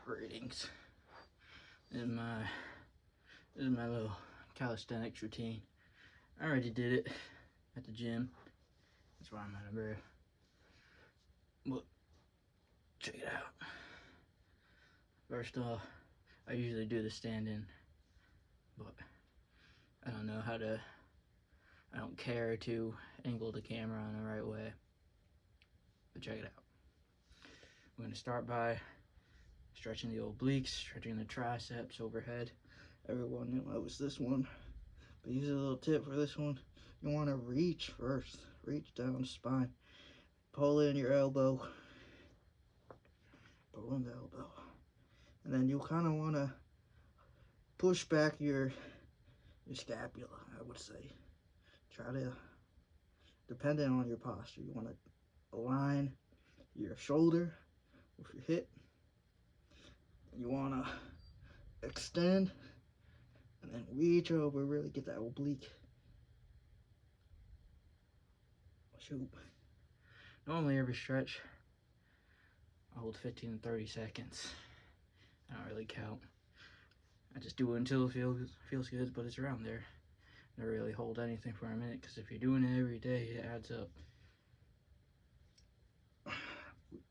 Greetings. This is my little calisthenics routine. I already did it at the gym. That's why I'm out of breath. But check it out. First off, I usually do the standing, but I don't know how to. I don't care to angle the camera on the right way. But check it out. I'm gonna start by stretching the obliques, stretching the triceps overhead. Everyone knows this one, but use a little tip for this one. You want to reach first. Reach down the spine. Pull in your elbow. Pull in the elbow. And then you kind of want to push back your scapula, I would say. Try to, depending on your posture, you want to align your shoulder with your hip. You want to extend and then reach over, really get that oblique. Shoot. Normally every stretch I hold 15 to 30 seconds. I don't really count. I just do it until it feels good, but it's around there. I don't really hold anything for a minute, because if you're doing it every day, it adds up.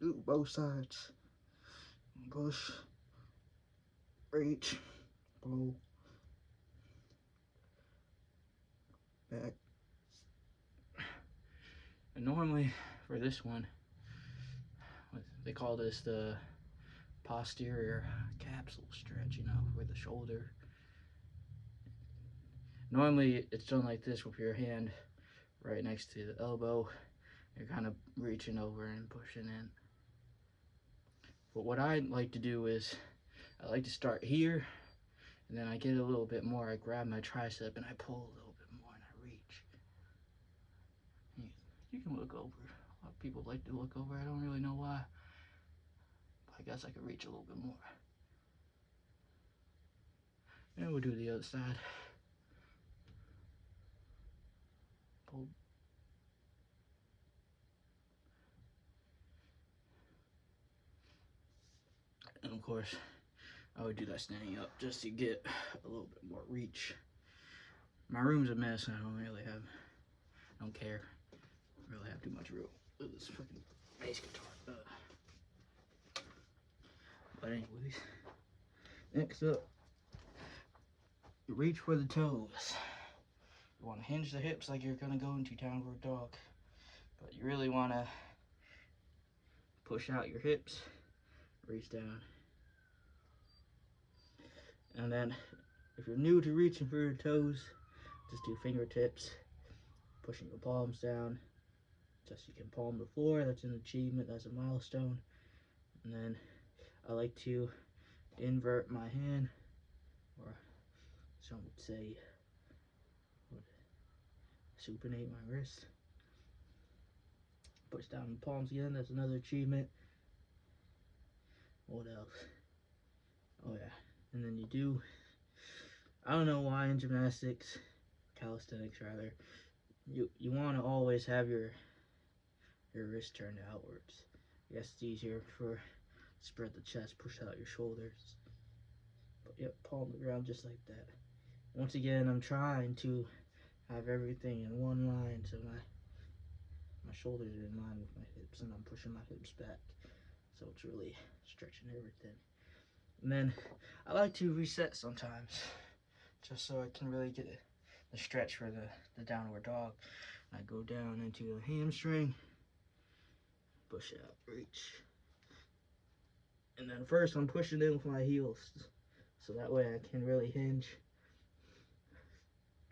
Do both sides. Push, reach, pull, back. And normally for this one, they call this the posterior capsule stretch, you know, for the shoulder. Normally it's done like this with your hand right next to the elbow. You're kind of reaching over and pushing in. But what I like to do is, I like to start here, and then I get a little bit more. I grab my tricep and I pull a little bit more and I reach. You can look over. A lot of people like to look over. I don't really know why. But I guess I could reach a little bit more. And we'll do the other side. Pull. And of course, I would do that standing up just to get a little bit more reach. My room's a mess. I don't care. I really have too much room. Look at this fucking bass guitar. But anyways, next up, reach for the toes. You want to hinge the hips like you're gonna go into downward dog, but you really want to push out your hips, reach down. And then if you're new to reaching for your toes, just do fingertips, pushing your palms down just so you can palm the floor. That's an achievement, that's a milestone. And then I like to invert my hand, or some would say supinate my wrist. Push down the palms again, that's another achievement. What else? Oh yeah, and then you do, I don't know why in gymnastics, calisthenics rather, you want to always have your wrist turned outwards. I guess it's easier for spread the chest, push out your shoulders. But yep, palm the ground just like that. Once again, I'm trying to have everything in one line, so my shoulders are in line with my hips, and I'm pushing my hips back, so it's really stretching everything. And then I like to reset sometimes, just so I can really get the stretch for the downward dog. I go down into the hamstring, push out, reach. And then first I'm pushing in with my heels, so that way I can really hinge.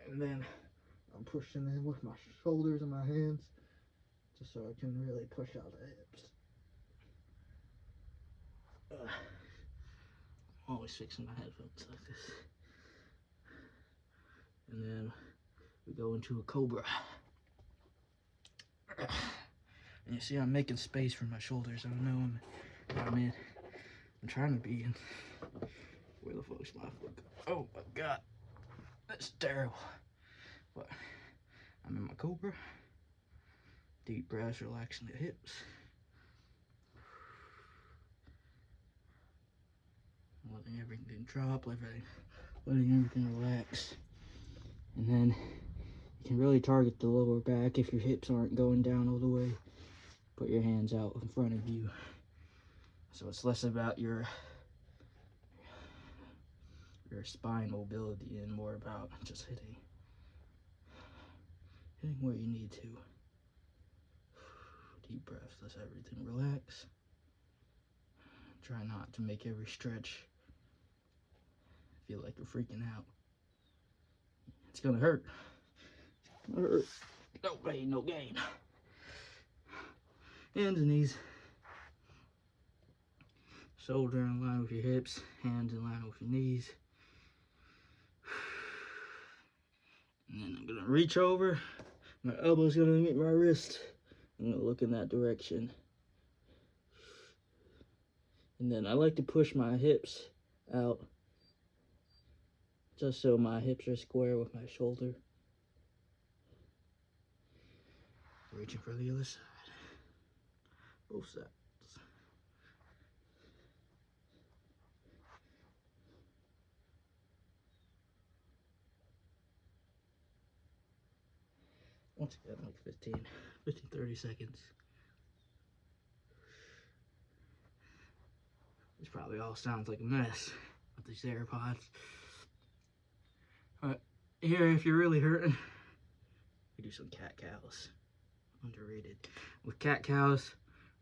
And then I'm pushing in with my shoulders and my hands, just so I can really push out the hips. I'm always fixing my headphones like this. And then we go into a cobra. And you see I'm making space for my shoulders. I don't know, I'm trying to be in. Where the fuck's my foot? Oh my god. That's terrible. But I'm in my cobra. Deep breaths, relaxing the hips. letting everything drop, letting everything relax. And then you can really target the lower back if your hips aren't going down all the way. Put your hands out in front of you. So it's less about your spine mobility and more about just hitting where you need to. Deep breaths, let everything relax. Try not to make every stretch feel like you're freaking out. It's gonna hurt. It's gonna hurt. No pain, no gain. Hands and knees. Shoulder in line with your hips, hands in line with your knees. And then I'm gonna reach over. My elbow's gonna meet my wrist. I'm gonna look in that direction. And then I like to push my hips out just so my hips are square with my shoulder. Reaching for the other side. Both sides. Once again, like 30 seconds. This probably all sounds like a mess with these AirPods. But here, if you're really hurting, we do some cat cows. Underrated. With cat cows,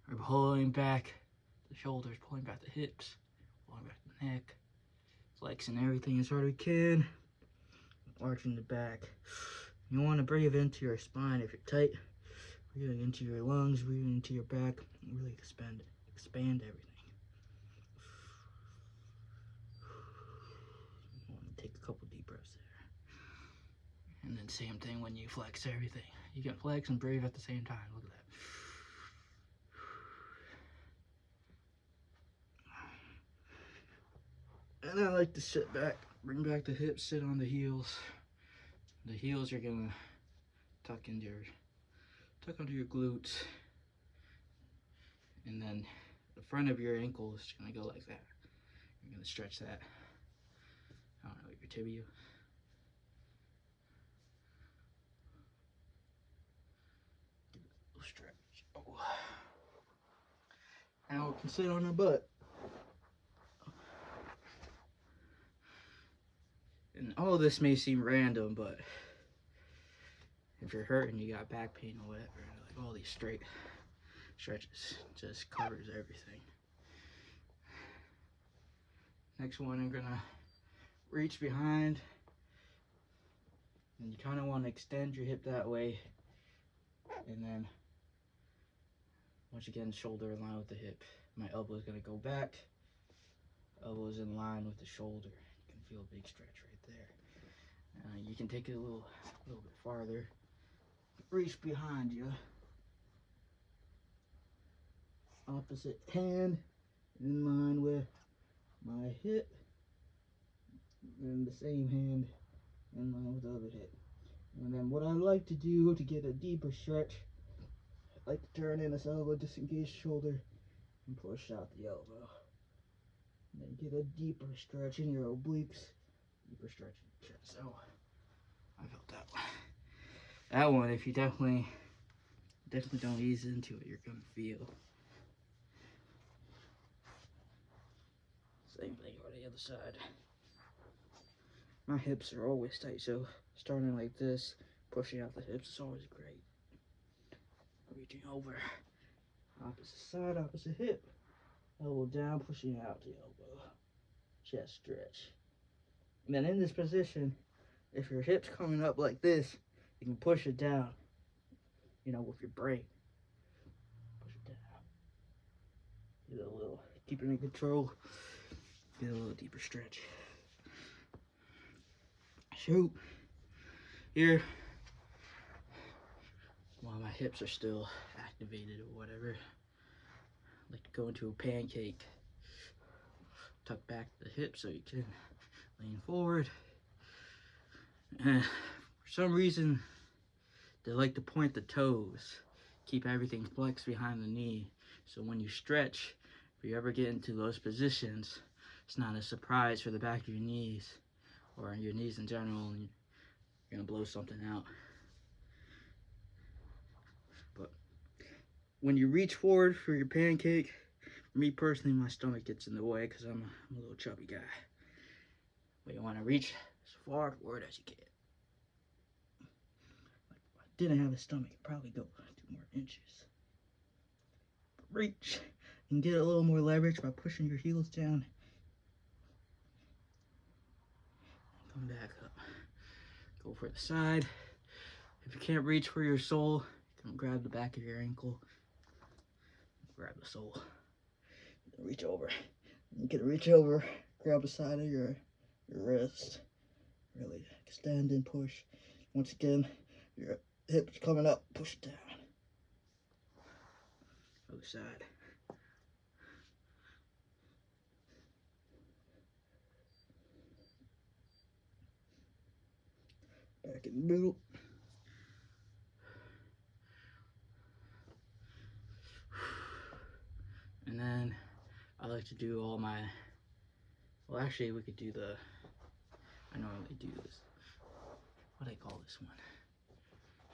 we're pulling back the shoulders, pulling back the hips, pulling back the neck, flexing everything as hard as we can, arching the back. You want to breathe into your spine if you're tight, breathing into your lungs, breathing into your back, really expand everything. You want to take a couple deep breaths there. And then same thing when you flex everything. You can flex and breathe at the same time. Look at that. And I like to sit back, bring back the hips, sit on the heels. The heels are gonna tuck under your glutes, and then the front of your ankle is gonna go like that. You're gonna stretch that. I don't know, your tibia. Give it a little stretch. Oh. Now we can sit on our butt. And all of this may seem random, but if you're hurting, you got back pain or whatever, like all these straight stretches just covers everything. Next one, I'm gonna reach behind, and you kind of want to extend your hip that way, and then once again, shoulder in line with the hip. My elbow is gonna go back, elbows in line with the shoulder. You can feel a big stretch right there. You can take it a little bit farther. Reach behind you. Opposite hand in line with my hip, and the same hand in line with the other hip. And then what I like to do to get a deeper stretch, I like to turn in this elbow, disengage shoulder, and push out the elbow. And then get a deeper stretch in your obliques, deeper stretch in your chest. So I felt that one. That one, if you definitely don't ease into it, you're gonna feel. Same thing on the other side. My hips are always tight, so starting like this, pushing out the hips is always great. Reaching over, opposite side, opposite hip, elbow down, pushing out the elbow, chest stretch. And then in this position, if your hip's coming up like this, you can push it down, with your brain. Push it down. Get a little, keep it in control, get a little deeper stretch. Shoot. Here, while my hips are still activated or whatever, I like to go into a pancake. Tuck back the hips so you can lean forward. And for some reason, they like to point the toes. Keep everything flexed behind the knee. So when you stretch, if you ever get into those positions, it's not a surprise for the back of your knees or your knees in general, and you're gonna blow something out. But when you reach forward for your pancake, for me personally, my stomach gets in the way because I'm a little chubby guy. But you want to reach as far forward as you can. Like if I didn't have a stomach, I'd probably go 2 more inches. Reach and get a little more leverage by pushing your heels down. Come back up. Go for the side. If you can't reach for your sole, you can grab the back of your ankle. Grab the sole. Reach over. You can reach over, grab the side of your wrist. Really extend and push. Once again, your hips coming up, push down. Other side. Back in the middle. And then I like to do all my, well actually we could do the, I normally do this, what do they call this one?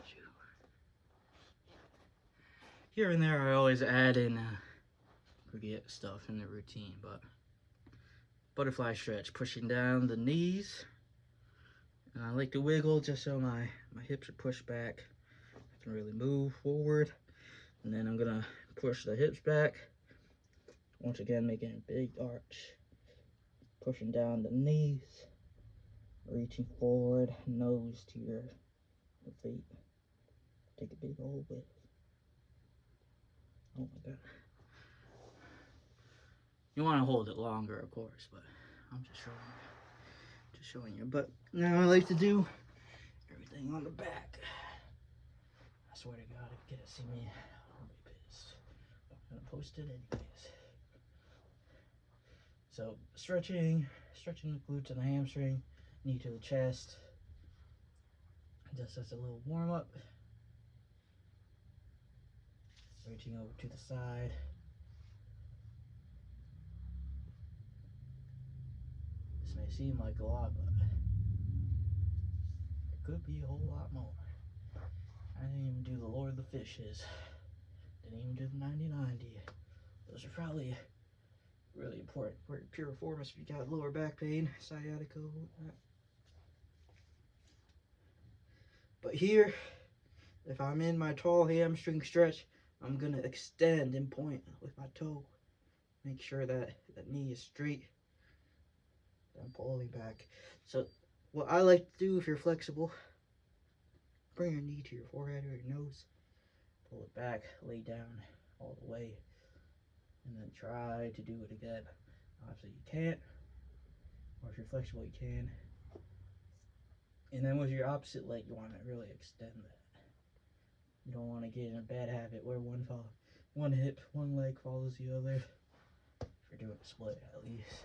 Shoot. Here and there I always add in, forget stuff in the routine, but butterfly stretch, pushing down the knees. And I like to wiggle just so my hips are pushed back. I can really move forward. And then I'm gonna push the hips back. Once again, making a big arch. Pushing down the knees. Reaching forward, nose to your feet. Take a big old whiff. Oh my God. You want to hold it longer, of course, but I'm just showing you. But now I like to do everything on the back. I swear to God, if you get to see me, I'll be pissed. I'm gonna post it anyways. So stretching the glutes and the hamstring, knee to the chest, just as a little warm up. Reaching over to the side. This may seem like a lot, but it could be a whole lot more. I didn't even do the Lord of the Fishes. Didn't even do the 90-90. Those are probably really important for your piriformis if you got lower back pain, sciatica, whatnot. But here, if I'm in my tall hamstring stretch, I'm gonna extend and point with my toe. Make sure that that knee is straight. I'm pulling back. So what I like to do if you're flexible, bring your knee to your forehead or your nose, pull it back, lay down all the way, and then try to do it again. Obviously you can't, or if you're flexible you can. And then with your opposite leg, you want to really extend that. You don't want to get in a bad habit where one hip, one leg follows the other. If you're doing a split, at least.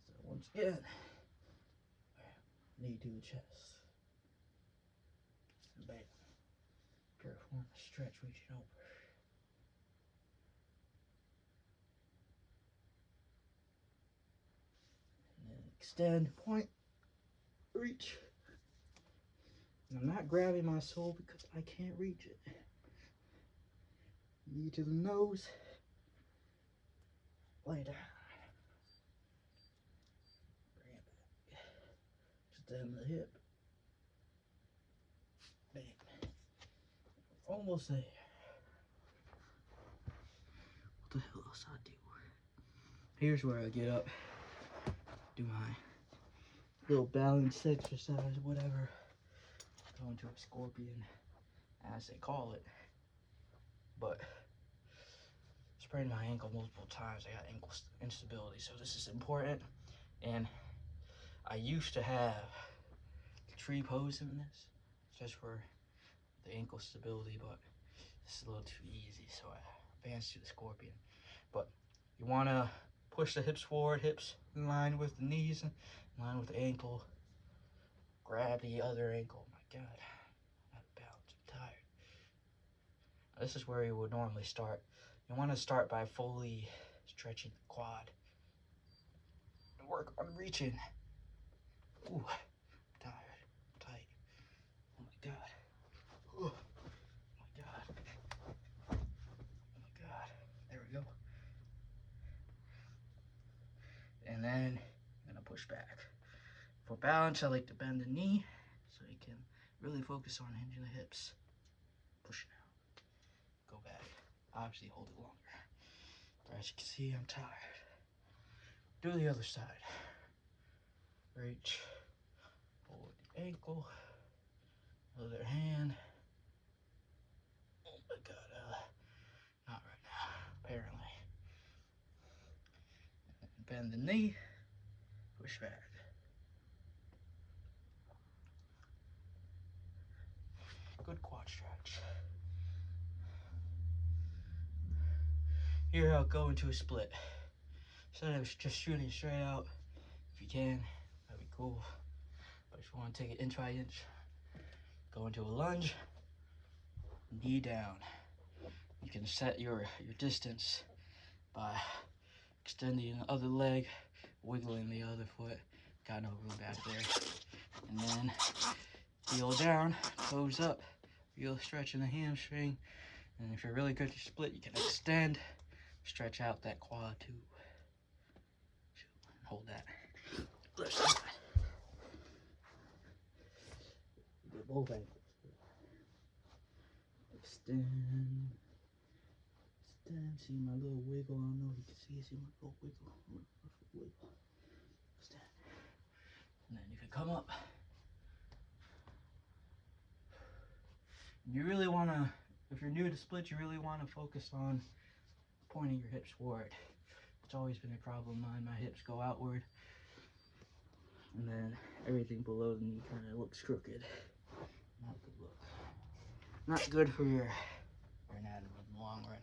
So once again, knee to the chest. And bam. Piriformis stretch, reaching over. And then extend, point, reach. And I'm not grabbing my sole because I can't reach it. Knee to the nose. Lay down. Bring it back. Extend the hip. Bam. Almost there. What the hell else I do? Here's where I get up. Do my little balance exercise, whatever. Go into a scorpion, as they call it. But sprained my ankle multiple times. I got ankle instability, so this is important. And I used to have the tree pose in this, just for the ankle stability, but this is a little too easy, so I advanced to the scorpion. But you want to push the hips forward, hips in line with the knees, in line with the ankle. Grab the other ankle. Oh my God, I'm out of balance, I'm tired. This is where you would normally start. You want to start by fully stretching the quad. Work on reaching. Ooh, tired, tight. Oh my god. Oh my god. Oh my god. There we go. And then I'm gonna push back. For balance, I like to bend the knee so you can really focus on hinging the hips. Push it out. Go back. Obviously hold it longer. But as you can see, I'm tired. Do the other side. Reach. Hold the ankle. Other hand. Oh my god, not right now, apparently. Bend the knee. Push back. Good quad stretch. Here I'll go into a split. Instead of just shooting straight out, if you can, that'd be cool. But if you want to take it inch by inch, go into a lunge, knee down. You can set your distance by extending the other leg, wiggling the other foot. Got no room back there. And then heel down, toes up, feel stretch in the hamstring. And if you're really good to split, you can extend, stretch out that quad too. Hold that. Left side. Get both ankles. Extend. Extend. See my little wiggle. I don't know if you can see my little wiggle. Wiggle. Extend. And then you can come up. You really want to, if you're new to split, you really want to focus on pointing your hips forward. It's always been a problem of mine. My hips go outward, and then everything below the knee kind of looks crooked. Not good look. Not good for your anatomy in the long run.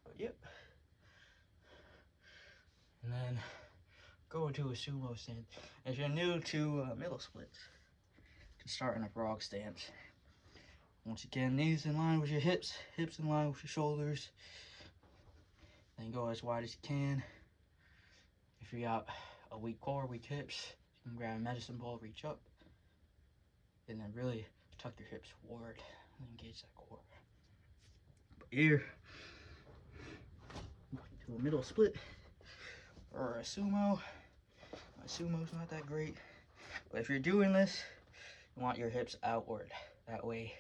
But yep. And then go into a sumo stance. If you're new to middle splits, you can start in a frog stance. Once again, knees in line with your hips, hips in line with your shoulders. Then go as wide as you can. If you got a weak core, weak hips, you can grab a medicine ball, reach up, and then really tuck your hips forward and engage that core. But here, to a middle split or a sumo. My sumo's not that great, but if you're doing this, you want your hips outward. That way,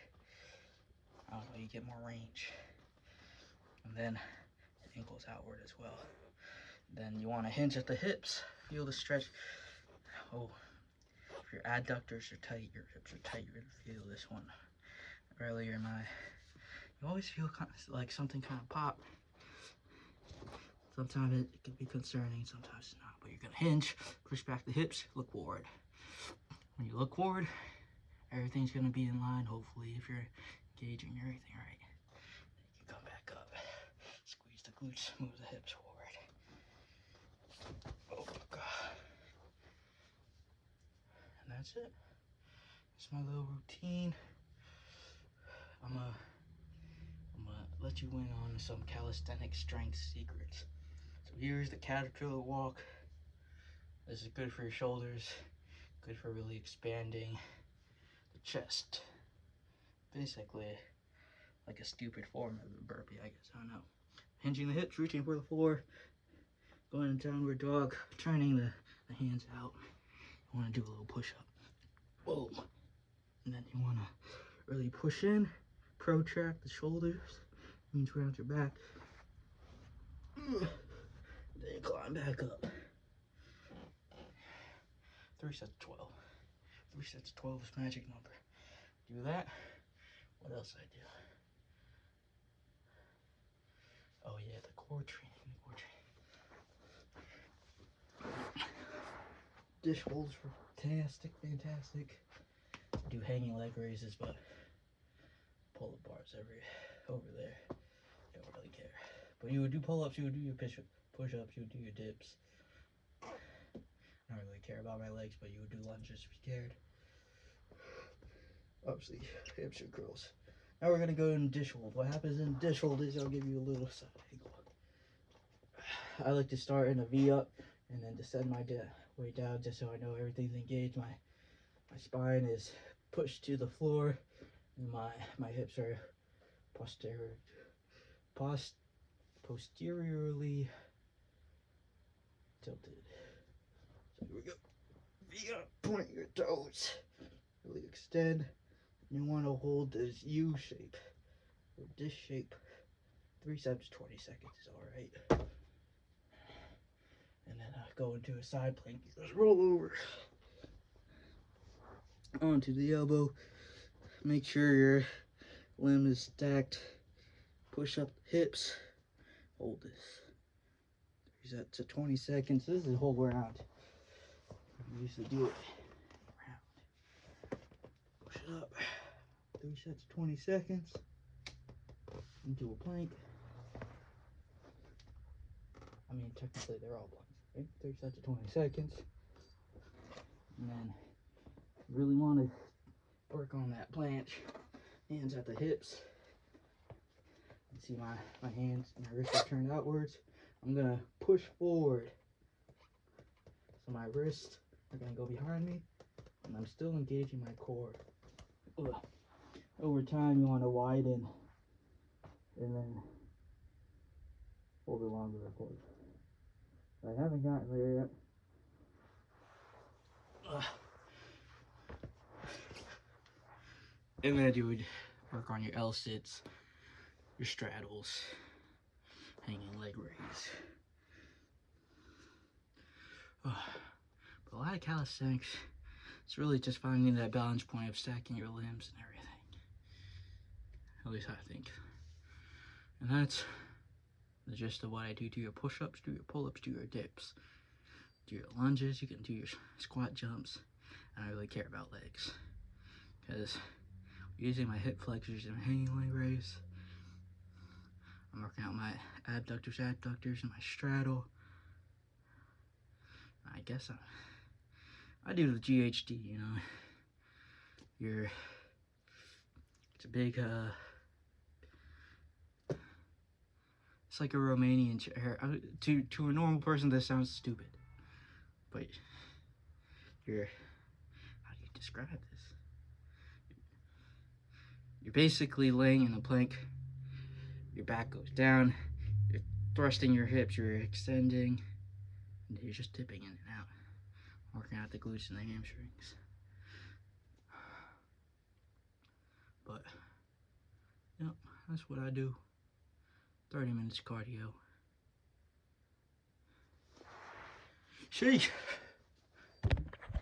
I don't know, you get more range. And then the ankles outward as well. Then you want to hinge at the hips. Feel the stretch. Oh, if your adductors are tight, your hips are tight, you're gonna feel this one. Earlier, you always feel kind of like something kind of pop. Sometimes it can be concerning, sometimes it's not. But you're gonna hinge, push back the hips, look forward. When you look forward, everything's gonna be in line, hopefully, if you're engaging everything right. You can come back up, squeeze the glutes, move the hips forward. Oh my god. And that's it. That's my little routine. I'm gonna let you in on some calisthenics strength secrets. So here's the caterpillar walk. This is good for your shoulders, good for really expanding the chest. Basically, like a stupid form of a burpee, I guess, I don't know. Hinging the hips, reaching for the floor, going in downward dog, turning the hands out. You want to do a little push-up. Whoa. And then you want to really push in, protract the shoulders, means around your back. Then you climb back up. 3 sets of 12. 3 sets of 12 is magic number. Do that. What else I do? Oh yeah, the core training. Dish holds were fantastic. Do hanging leg raises, but pull-up bars over there. Don't really care. But you would do pull-ups, you would do your push-ups, you would do your dips. I don't really care about my legs, but you would do lunges if you cared. Obviously, hamstring curls. Now we're gonna go in dish hold. What happens in dish hold is I'll give you a little side angle. I like to start in a V up and then descend my way down, just so I know everything's engaged. My spine is pushed to the floor, and my hips are posteriorly tilted. So here we go. V up, point your toes, really extend. You want to hold this U shape or this shape. 3 sets, 20 seconds is all right. And then go into a side plank. Just roll over onto the elbow. Make sure your limb is stacked. Push up the hips. Hold this. 3 sets to 20 seconds. This is a whole round. I used to do it round. Push it up. 3 sets to 20 seconds. Into a plank. I mean, technically they're all planks, right? 3 sets to 20 seconds. And then really want to work on that planche. Hands at the hips. You see my hands, my wrists are turned outwards. I'm gonna push forward. So my wrists are gonna go behind me, and I'm still engaging my core. Ugh. Over time, you want to widen, and then hold it longer, of course. I haven't gotten there yet. Ugh. And then you would work on your L-sits, your straddles, hanging leg raise. But a lot of calisthenics, it's really just finding that balance point of stacking your limbs and everything. At least I think. And that's the gist of what I do. Do your push-ups, do your pull-ups, do your dips. Do your lunges, you can do your squat jumps. I don't really care about legs. Because using my hip flexors and hanging leg raise, I'm working out my abductors, and my straddle. I guess I do the GHD, you know. It's a big, it's like a Romanian chair. To a normal person, this sounds stupid. But how do you describe this? You're basically laying in a plank. Your back goes down. You're thrusting your hips. You're extending. And you're just dipping in and out. Working out the glutes and the hamstrings. But, yep, that's what I do. 30 minutes cardio. Sheesh.